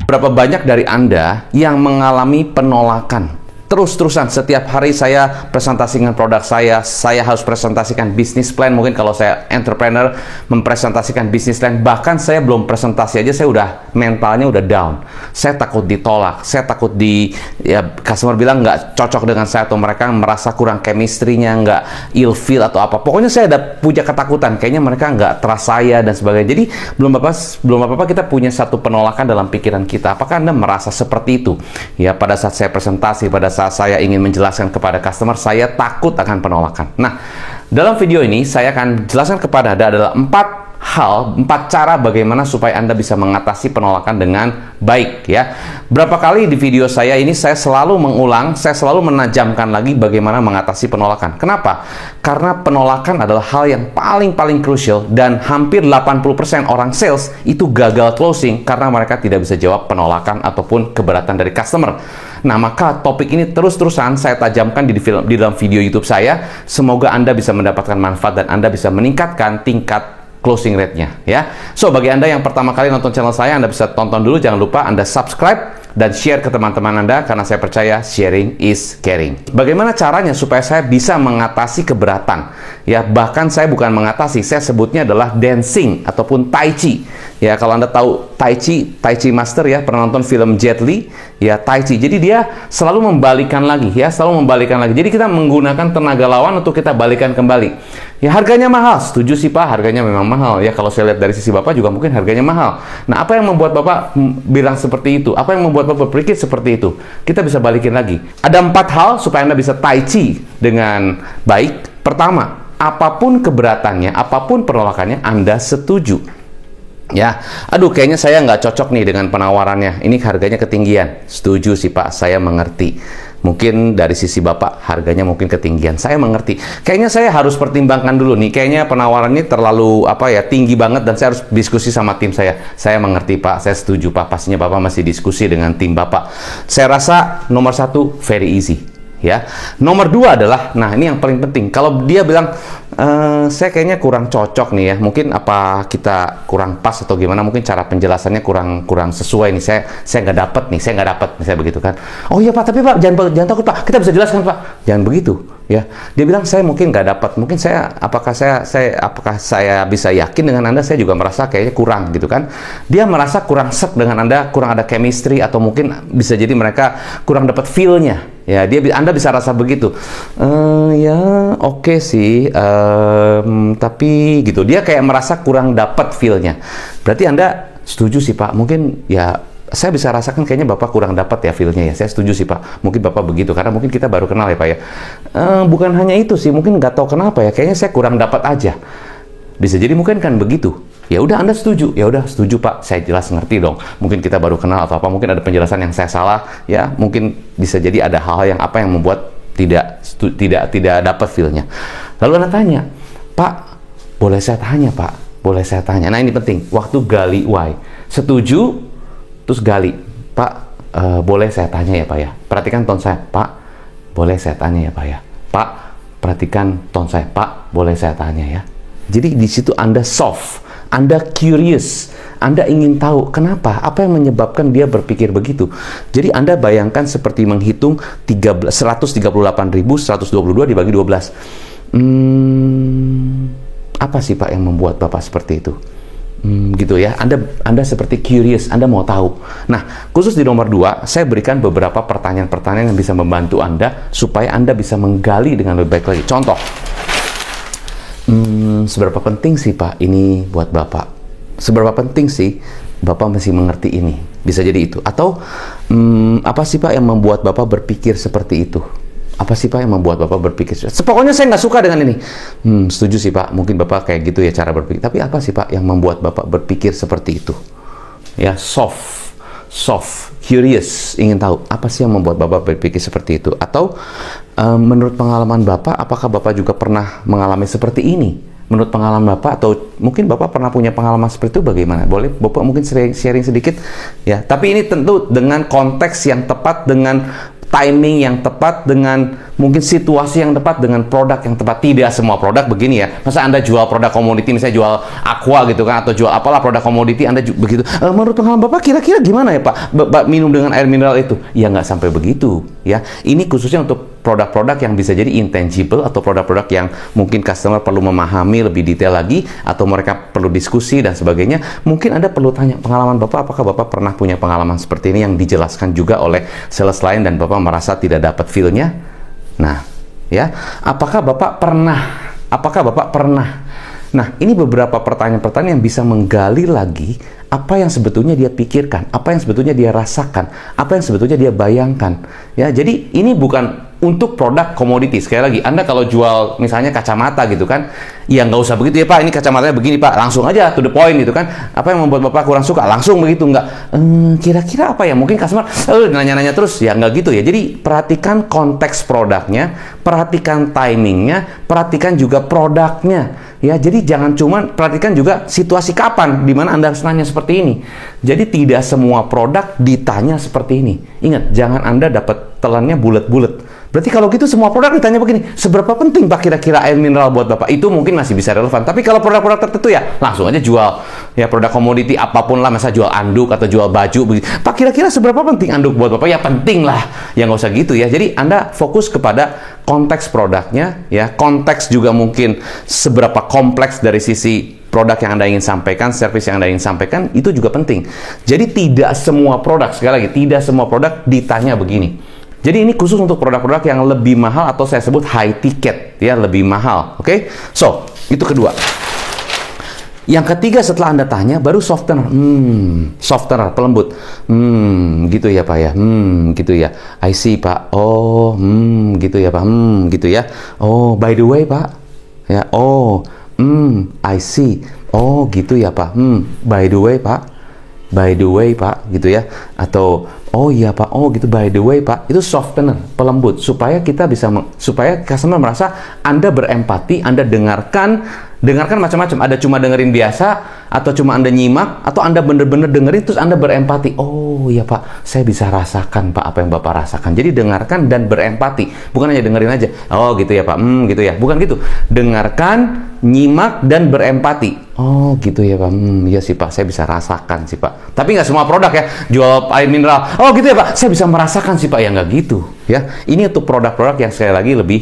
Berapa banyak dari Anda yang mengalami penolakan? Terus-terusan setiap hari saya presentasikan produk saya harus presentasikan bisnis plan. Mungkin kalau saya entrepreneur mempresentasikan bisnis plan, bahkan saya belum presentasi aja saya udah mentalnya udah down. Saya takut ditolak, saya takut customer bilang nggak cocok dengan saya, atau mereka merasa kurang chemistry-nya, nggak ilfeel atau apa. Pokoknya saya ada punya ketakutan, kayaknya mereka nggak trust saya dan sebagainya. Jadi belum apa-apa kita punya satu penolakan dalam pikiran kita. Apakah Anda merasa seperti itu? Ya, pada saat saya presentasi, pada saat saya ingin menjelaskan kepada customer, saya takut akan penolakan. Nah, dalam video ini saya akan jelaskan kepada Anda adalah 4 cara bagaimana supaya Anda bisa mengatasi penolakan dengan baik, ya. Berapa kali di video saya ini saya selalu mengulang, saya selalu menajamkan lagi bagaimana mengatasi penolakan. Kenapa? Karena penolakan adalah hal yang paling krusial, dan hampir 80% orang sales itu gagal closing karena mereka tidak bisa jawab penolakan ataupun keberatan dari customer. Nah, maka topik ini terus-terusan saya tajamkan di dalam video YouTube saya. Semoga Anda bisa mendapatkan manfaat dan Anda bisa meningkatkan tingkat closing rate-nya, ya. So, bagi Anda yang pertama kali nonton channel saya, Anda bisa tonton dulu, jangan lupa Anda subscribe dan share ke teman-teman Anda, karena saya percaya sharing is caring. Bagaimana caranya supaya saya bisa mengatasi keberatan? Ya, bahkan saya bukan mengatasi, saya sebutnya adalah dancing ataupun tai chi. Ya, kalau Anda tahu tai chi master, ya, pernah nonton film Jet Li, ya, tai chi. Jadi dia selalu membalikan lagi, ya, selalu membalikan lagi. Jadi kita menggunakan tenaga lawan untuk kita balikan kembali. Ya, harganya mahal. Setuju sih, Pak, harganya memang mahal. Ya, kalau saya lihat dari sisi Bapak juga mungkin harganya mahal. Nah, apa yang membuat Bapak bilang seperti itu? Apa yang membuat Bapak berpikir seperti itu? Kita bisa balikin lagi. Ada 4 hal supaya Anda bisa tai chi dengan baik. Pertama, apapun keberatannya, apapun penolakannya, Anda setuju. Ya, aduh, kayaknya saya nggak cocok nih dengan penawarannya. Ini harganya ketinggian. Setuju sih, Pak, saya mengerti. Mungkin dari sisi Bapak harganya mungkin ketinggian. Saya mengerti. Kayaknya saya harus pertimbangkan dulu nih. Kayaknya penawarannya terlalu tinggi banget dan saya harus diskusi sama tim saya. Saya mengerti, Pak. Saya setuju, Pak. Pastinya Bapak masih diskusi dengan tim Bapak. Saya rasa nomor 1 very easy. Ya, nomor 2 adalah, nah ini yang paling penting. Kalau dia bilang saya kayaknya kurang cocok nih, ya, mungkin apa kita kurang pas atau gimana, mungkin cara penjelasannya kurang sesuai nih, saya nggak dapet nih, saya nggak dapet, misalnya begitu kan. Oh iya, Pak, tapi Pak jangan takut, Pak, kita bisa jelaskan, Pak. Jangan begitu, ya. Dia bilang saya mungkin nggak dapat, mungkin apakah saya bisa yakin dengan Anda, saya juga merasa kayaknya kurang gitu kan. Dia merasa kurang serk dengan Anda, kurang ada chemistry, atau mungkin bisa jadi mereka kurang dapat feel-nya. Ya, Anda bisa rasa begitu. Ya, oke sih, tapi gitu. Dia kayak merasa kurang dapat feel-nya. Berarti Anda setuju sih, Pak. Mungkin ya saya bisa rasakan kayaknya Bapak kurang dapat ya feel-nya, ya. Saya setuju sih, Pak. Mungkin Bapak begitu karena mungkin kita baru kenal ya, Pak, ya. Bukan hanya itu sih, mungkin nggak tahu kenapa ya. Kayaknya saya kurang dapat aja. Bisa jadi mungkin kan begitu. Ya udah, Anda setuju. Ya udah, setuju, Pak. Saya jelas ngerti dong. Mungkin kita baru kenal atau apa, mungkin ada penjelasan yang saya salah, ya. Mungkin bisa jadi ada hal yang membuat tidak dapat feel-nya. Lalu Anda tanya, "Pak, boleh saya tanya, Pak? Boleh saya tanya?" Nah, ini penting. Waktu gali why. Setuju, terus gali. "Pak, boleh saya tanya ya, Pak, ya? Perhatikan tone saya. Pak, boleh saya tanya ya, Pak, ya? Pak, perhatikan tone saya. Pak, boleh saya tanya ya?" Jadi di situ Anda soft. Anda curious, Anda ingin tahu kenapa, apa yang menyebabkan dia berpikir begitu. Jadi Anda bayangkan seperti menghitung 138.122 dibagi 12. Apa sih, Pak, yang membuat Bapak seperti itu? Gitu ya, Anda seperti curious, Anda mau tahu. Nah, khusus di nomor 2, saya berikan beberapa pertanyaan-pertanyaan yang bisa membantu Anda supaya Anda bisa menggali dengan lebih baik lagi. Contoh, seberapa penting sih, Pak, ini buat Bapak? Seberapa penting sih Bapak masih mengerti ini? Bisa jadi itu. Atau apa sih, Pak, yang membuat Bapak berpikir seperti itu? Apa sih, Pak, yang membuat Bapak berpikir? Pokoknya saya nggak suka dengan ini. Setuju sih, Pak. Mungkin Bapak kayak gitu ya cara berpikir. Tapi apa sih, Pak, yang membuat Bapak berpikir seperti itu? Ya, soft, curious, ingin tahu apa sih yang membuat Bapak berpikir seperti itu. Atau menurut pengalaman Bapak, apakah Bapak juga pernah mengalami seperti ini? Menurut pengalaman Bapak, atau mungkin Bapak pernah punya pengalaman seperti itu, bagaimana? Boleh Bapak mungkin sharing sedikit, ya. Tapi ini tentu dengan konteks yang tepat, dengan timing yang tepat, dengan mungkin situasi yang tepat, dengan produk yang tepat. Tidak semua produk begini ya. Masa Anda jual produk komoditi, misalnya jual aqua gitu kan, atau jual apalah produk komoditi, Anda begitu. Menurut pengalaman Bapak, kira-kira gimana ya Pak, minum dengan air mineral itu? Ya nggak sampai begitu ya. Ini khususnya untuk produk-produk yang bisa jadi intangible, atau produk-produk yang mungkin customer perlu memahami lebih detail lagi, atau mereka perlu diskusi dan sebagainya. Mungkin Anda perlu tanya pengalaman Bapak, apakah Bapak pernah punya pengalaman seperti ini yang dijelaskan juga oleh sales lain dan Bapak merasa tidak dapat feel-nya. Nah, ya, apakah Bapak pernah? Nah, ini beberapa pertanyaan-pertanyaan yang bisa menggali lagi apa yang sebetulnya dia pikirkan, apa yang sebetulnya dia rasakan, apa yang sebetulnya dia bayangkan. Ya, jadi ini bukan untuk produk komoditi. Sekali lagi, Anda kalau jual misalnya kacamata gitu kan, ya nggak usah begitu ya Pak, ini kacamatanya begini Pak, langsung aja to the point gitu kan. Apa yang membuat Bapak kurang suka? Langsung begitu, nggak kira-kira apa ya? Mungkin customer nanya-nanya terus, ya nggak gitu ya. Jadi perhatikan konteks produknya, perhatikan timingnya, perhatikan juga produknya. Ya, jadi jangan cuma perhatikan juga situasi kapan di mana Anda harus nanya seperti ini. Jadi tidak semua produk ditanya seperti ini. Ingat, jangan Anda dapat telannya bulat-bulat. Berarti kalau gitu semua produk ditanya begini, seberapa penting Pak kira-kira air mineral buat Bapak? Itu mungkin masih bisa relevan. Tapi kalau produk-produk tertentu ya langsung aja jual. Ya produk komoditi apapun lah, masa jual anduk atau jual baju begitu. Pak kira-kira seberapa penting anduk buat Bapak? Ya penting lah. Ya nggak usah gitu ya. Jadi Anda fokus kepada konteks produknya, ya. Konteks juga mungkin seberapa kompleks dari sisi produk yang Anda ingin sampaikan, service yang Anda ingin sampaikan, itu juga penting. Jadi tidak semua produk, sekali lagi, tidak semua produk ditanya begini. Jadi ini khusus untuk produk-produk yang lebih mahal, atau saya sebut high ticket, ya, lebih mahal. Oke? So, itu kedua. Yang ketiga setelah Anda tanya, baru softener. Softener, pelembut. Gitu ya Pak ya. Gitu ya. I see Pak. Oh, gitu ya Pak. Gitu ya. Oh, by the way Pak. Ya, oh, I see. Oh, gitu ya Pak. By the way Pak. By the way Pak, gitu ya. Atau oh iya Pak, oh gitu, by the way Pak. Itu softener, pelembut, supaya kita bisa supaya customer merasa Anda berempati, Anda dengarkan macam-macam. Ada cuma dengerin biasa, atau cuma Anda nyimak, atau Anda bener-bener dengerin terus Anda berempati. Oh iya Pak, saya bisa rasakan Pak apa yang Bapak rasakan. Jadi dengarkan dan berempati, bukan hanya dengerin aja. Oh gitu ya Pak, gitu ya. Bukan gitu. Dengarkan, nyimak, dan berempati. Oh gitu ya Pak, iya sih Pak, saya bisa rasakan sih Pak. Tapi nggak semua produk ya, jual air mineral. Oh gitu ya Pak, saya bisa merasakan sih Pak. Ya nggak gitu ya. Ini untuk produk-produk yang sekali lagi lebih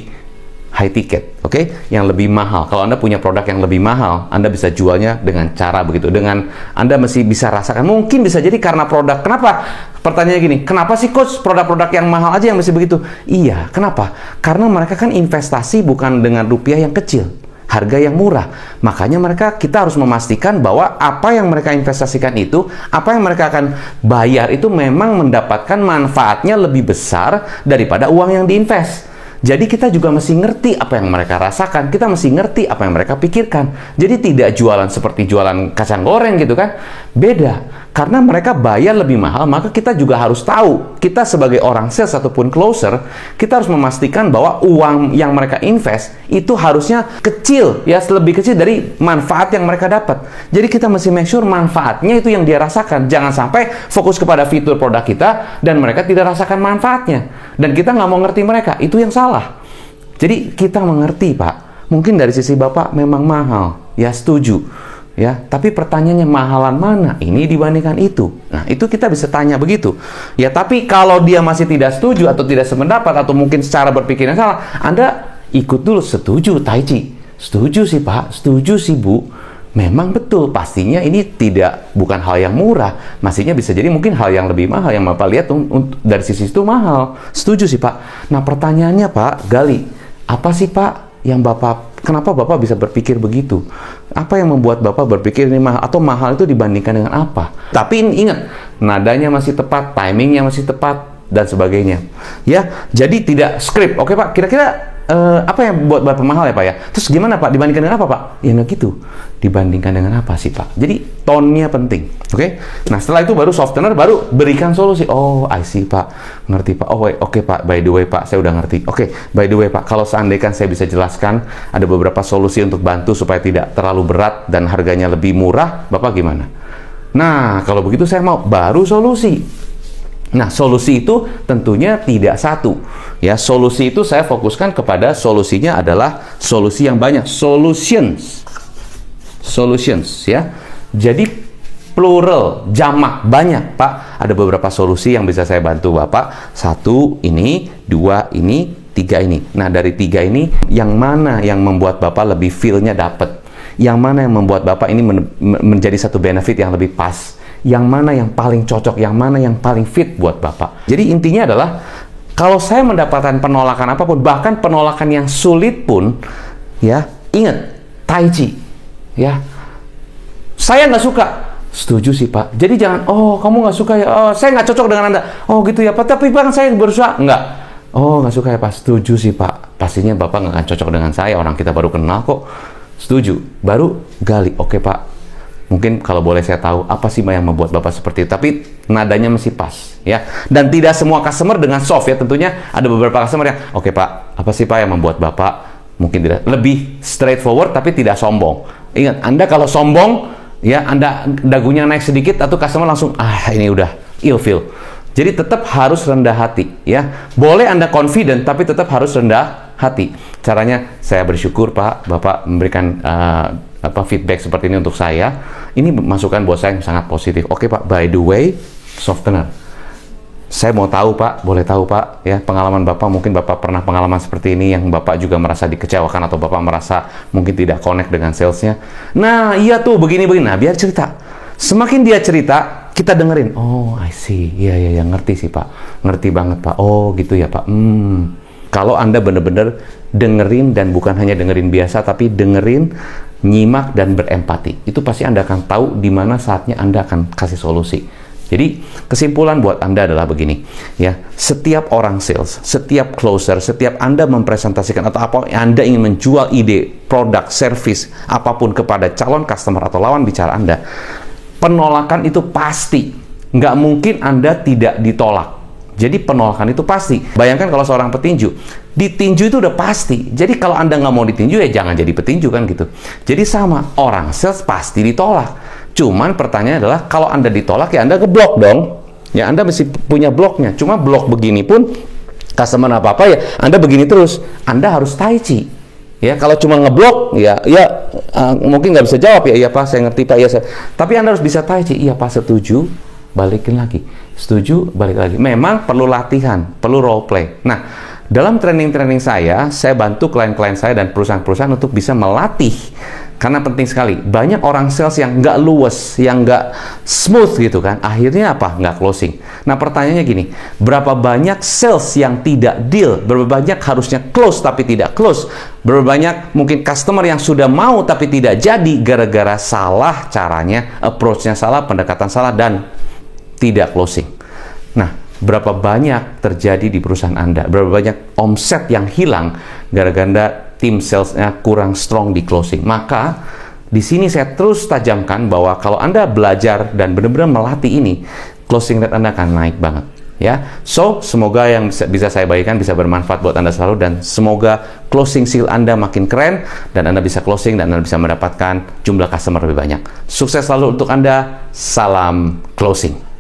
high ticket, oke? Yang lebih mahal. Kalau Anda punya produk yang lebih mahal, Anda bisa jualnya dengan cara begitu. Dengan Anda mesti bisa rasakan. Mungkin bisa jadi karena produk. Kenapa? Pertanyaannya gini, kenapa sih Coach produk-produk yang mahal aja yang mesti begitu? Iya, kenapa? Karena mereka kan investasi bukan dengan rupiah yang kecil, harga yang murah. Makanya kita harus memastikan bahwa apa yang mereka investasikan itu, apa yang mereka akan bayar itu memang mendapatkan manfaatnya lebih besar daripada uang yang diinvest. Jadi kita juga mesti ngerti apa yang mereka rasakan, kita mesti ngerti apa yang mereka pikirkan. Jadi tidak jualan seperti jualan kacang goreng gitu kan. Beda. Karena mereka bayar lebih mahal, maka kita juga harus tahu. Kita sebagai orang sales ataupun closer, kita harus memastikan bahwa uang yang mereka invest itu harusnya kecil, ya, lebih kecil dari manfaat yang mereka dapat. Jadi kita mesti make sure manfaatnya itu yang dia rasakan. Jangan sampai fokus kepada fitur produk kita dan mereka tidak rasakan manfaatnya. Dan kita nggak mau ngerti mereka, itu yang salah. Jadi kita mengerti Pak, mungkin dari sisi Bapak memang mahal, ya setuju. Ya, tapi pertanyaannya mahalan mana ini dibandingkan itu? Nah, itu kita bisa tanya begitu. Ya, tapi kalau dia masih tidak setuju atau tidak sependapat atau mungkin secara berpikirnya salah, Anda ikut dulu. Setuju, Taichi. Setuju sih, Pak. Setuju sih, Bu. Memang betul, pastinya ini bukan hal yang murah. Maksudnya bisa jadi mungkin hal yang lebih mahal yang Bapak lihat dari sisi itu mahal. Setuju sih, Pak. Nah, pertanyaannya, Pak, gali. Apa sih, Pak, yang kenapa Bapak bisa berpikir begitu? Apa yang membuat Bapak berpikir ini mahal? Atau mahal itu dibandingkan dengan apa? Tapi ingat, nadanya masih tepat, timingnya masih tepat, dan sebagainya. Ya, jadi tidak skrip. Oke Pak, kira-kira apa yang buat Bapak mahal ya Pak ya? Terus gimana Pak? Dibandingkan dengan apa Pak? Ya nggak gitu. Dibandingkan dengan apa sih Pak? Jadi tone-nya penting. Oke? Nah setelah itu baru softener, baru berikan solusi. Oh I see Pak, ngerti Pak. Oh oke Pak, by the way Pak, saya udah ngerti. Oke, by the way Pak, kalau seandainya saya bisa jelaskan ada beberapa solusi untuk bantu supaya tidak terlalu berat dan harganya lebih murah, Bapak gimana? Nah kalau begitu saya mau baru solusi. Nah, solusi itu tentunya tidak satu. Ya, solusi itu saya fokuskan kepada solusinya adalah solusi yang banyak, solutions. Solutions ya. Jadi plural, jamak, banyak, Pak. Ada beberapa solusi yang bisa saya bantu Bapak. 1 ini, 2 ini, 3 ini. Nah, dari 3 ini yang mana yang membuat Bapak lebih feel-nya dapat? Yang mana yang membuat Bapak ini menjadi satu benefit yang lebih pas? Yang mana yang paling cocok, yang mana yang paling fit buat Bapak. Jadi intinya adalah, kalau saya mendapatkan penolakan apapun, bahkan penolakan yang sulit pun, ya, ingat, Tai Chi, ya, saya nggak suka, setuju sih Pak. Jadi jangan, oh kamu nggak suka ya, oh saya nggak cocok dengan Anda, oh gitu ya Pak, tapi Pak saya berusaha, nggak, oh nggak suka ya Pak, setuju sih Pak, pastinya Bapak nggak akan cocok dengan saya, orang kita baru kenal kok. Setuju, baru gali, oke Pak, mungkin kalau boleh saya tahu, apa sih yang membuat Bapak seperti itu, tapi nadanya mesti pas, ya. Dan tidak semua customer dengan soft ya, tentunya ada beberapa customer yang, oke Pak, apa sih Pak yang membuat Bapak mungkin tidak, lebih straightforward tapi tidak sombong. Ingat, Anda kalau sombong, ya, Anda dagunya naik sedikit, atau customer langsung, ini udah ilfeel. Jadi tetap harus rendah hati, ya. Boleh Anda confident, tapi tetap harus rendah hati. Caranya, saya bersyukur Pak, Bapak memberikan feedback seperti ini untuk saya. Ini masukan buat saya yang sangat positif. Oke Pak, by the way, softener. Saya mau tahu Pak, boleh tahu Pak, ya, pengalaman Bapak, mungkin Bapak pernah pengalaman seperti ini yang Bapak juga merasa dikecewakan, atau Bapak merasa mungkin tidak connect dengan salesnya. Nah, iya tuh, begini-begini. Nah, biar cerita. Semakin dia cerita, kita dengerin. Oh, I see. Iya, ngerti sih Pak. Ngerti banget Pak. Oh, gitu ya Pak. Kalau Anda benar-benar dengerin, dan bukan hanya dengerin biasa, tapi dengerin, nyimak, dan berempati. Itu pasti Anda akan tahu di mana saatnya Anda akan kasih solusi. Jadi, kesimpulan buat Anda adalah begini, ya. Setiap orang sales, setiap closer, setiap Anda mempresentasikan atau apa Anda ingin menjual ide, produk, service, apapun kepada calon customer atau lawan bicara Anda, penolakan itu pasti. Nggak mungkin Anda tidak ditolak. Jadi penolakan itu pasti. Bayangkan kalau seorang petinju, ditinju itu udah pasti. Jadi kalau Anda nggak mau ditinju, ya jangan jadi petinju kan gitu. Jadi sama, orang sales pasti ditolak. Cuman pertanyaannya adalah, kalau Anda ditolak, ya Anda ngeblok dong. Ya Anda mesti punya bloknya. Cuma blok begini pun, customer apa-apa ya, Anda begini terus. Anda harus Tai Chi. Ya, kalau cuma ngeblok, mungkin nggak bisa jawab ya, iya Pak, saya ngerti Pak, iya saya. Tapi Anda harus bisa Tai Chi. Iya Pak, setuju, balikin lagi. Setuju, balik lagi. Memang perlu latihan, perlu role play. Nah, dalam training-training saya bantu klien-klien saya dan perusahaan-perusahaan untuk bisa melatih. Karena penting sekali, banyak orang sales yang nggak luwes, yang nggak smooth gitu kan, akhirnya apa? Nggak closing. Nah, pertanyaannya gini, berapa banyak sales yang tidak deal? Berapa banyak harusnya close tapi tidak close? Berapa banyak mungkin customer yang sudah mau tapi tidak jadi gara-gara salah caranya, approach-nya salah, pendekatan salah, dan tidak closing. Nah, berapa banyak terjadi di perusahaan Anda? Berapa banyak omset yang hilang gara-gara tim salesnya kurang strong di closing? Maka di sini saya terus tajamkan bahwa kalau Anda belajar dan benar-benar melatih ini, closing rate Anda akan naik banget, ya. So, semoga yang bisa saya bagikan bisa bermanfaat buat Anda selalu, dan semoga closing skill Anda makin keren, dan Anda bisa closing, dan Anda bisa mendapatkan jumlah customer lebih banyak. Sukses selalu untuk Anda. Salam closing.